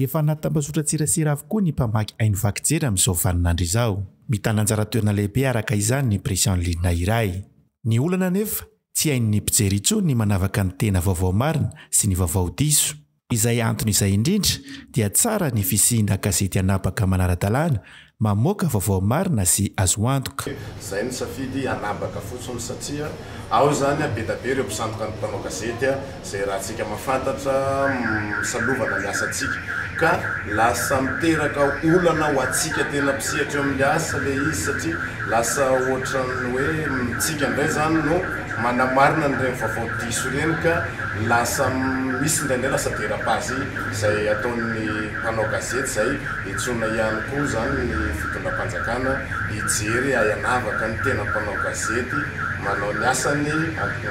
Efa natambazotra tsirasira avokoa ny mpamaky haino vakijery amin'izao vaninandro izao. Mitana anjara toerana lehibe araka izany ny pression en ligne iray. Ny olana nefa tsy hain'ny mpijery intsony ny manavaka ny tena vaovao marina sy ny vaovao diso. Izay antony izay indrindra dia tsara ny fisiana gazety anabaka manara-dalàna mamoaka vaovao marina sy azo antoka. Zay ny safidy anabaka fotsiny satria ao zany be da be ireo mpisandoka ny mpanao gazety zay raha tsika mahafantatra salovana ny asantsika ka lasa miteraka olana ho atsika tena mpisihatra amin'ny asa le izy satria lasa ohatrany hoe mitsika indray zany no manamarina ny reny vaovao diso reny ka lasa misy indraindray lasa derapazy zay ataon'ny mpanao gazety zay itsona ihany koa zany ny fitondram-panjakana hijery ayanavaka ny tena mpanao gazety manao ny asany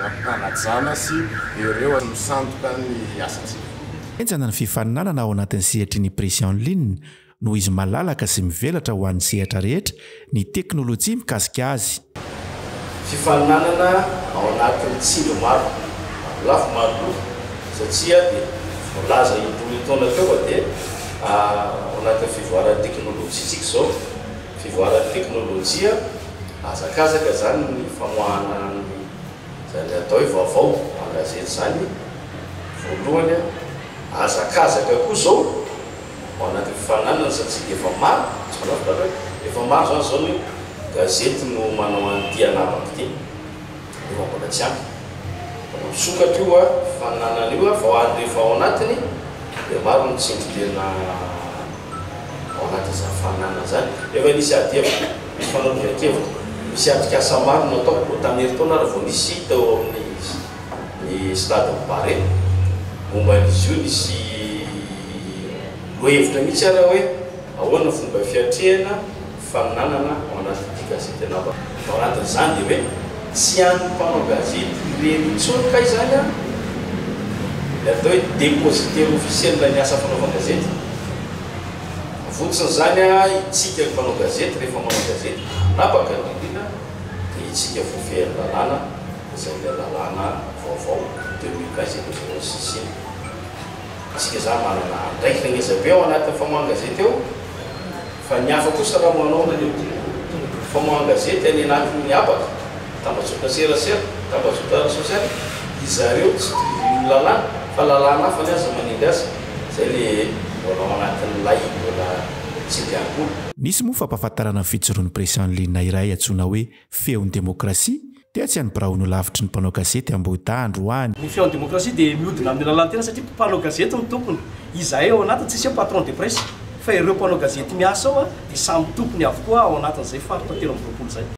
ampanajana sy ireo misandoka ny asantsika. Enjana ny fifaninanana ao anatin'ny sehatry ny pression en ligne no izy malalaka sy mivelatra ho an'ny sehatra rehetra ny teknôlôjia mikasika azy. Fifaninanana ao anatin'ny tsilo maro lafo maro satria dia laza indroy taona teo dia ao anatin'ny fivoaran'ny teknôlôjia tsika zao fivoaran'ny teknôlôjia azakazaka zany ny famoahana zany atao hoe vaovao an-gazety zany voalohany azakazaka koa zao ao anatin'ny fifaninanana satria efa maro efa maro zany zao ny gazety no manao an'ity anabaka ity efa mbola tsy ampy misokatra io fifaninanana io rehefa ao anatiny dia maro ny tsindrilena ao anatin'izany fifaninanana zany efa nisy adihevitra misy fanaovana-kevitra misy atikasa maro natao tamin'heritaona raha vao nisy tao amin'ny stade Bare momba n'izy io nisy lohevitra mihitsy ara hoe ahoana fomba fiatrehana fifaninanana ao anatin'ity gazety anabaka ao anatin'izany dia hoe tsy an'ny mpanao gazety reny intsony ka izany le atao hoe dépositaire officiel ny asa fanaovan-gazety fotsiny zany itsika mpanao gazety rehefa manao gazety anabaka indrindrina dia itsika fofehan'ny lalàna izay le lalàna vaovao 2026 isika zany manana andraikitra ngezabe ao anatin'ny famoahana gazety eo fa ny hafa kosa raha manao famoahana gazety any anatin'ny abaka tambazotra serasera tambazotra sosialy izareo tsy lalàna fa lalàna hafa ny aza manindry azy zay le mbola ao anatin'ny lay mbola tsy diankory. Nisy moa fampahafantarana ny fijoroan'ny pression en ligne iray antsoina hoe feon'ny demokrasia dia tsy hanybirahono lavitry ny mpanao gazety ambotandro hoany. Ny feon'ny demokrasia dia mihodina amin'ny lalàna satria mpanao gazety ny tompony izahay ao anatiny tsisy patron de presse fa ireo mpanao gazety miasa ao dia samy tompony avokoa ao anatin'izay faritra 13 zay.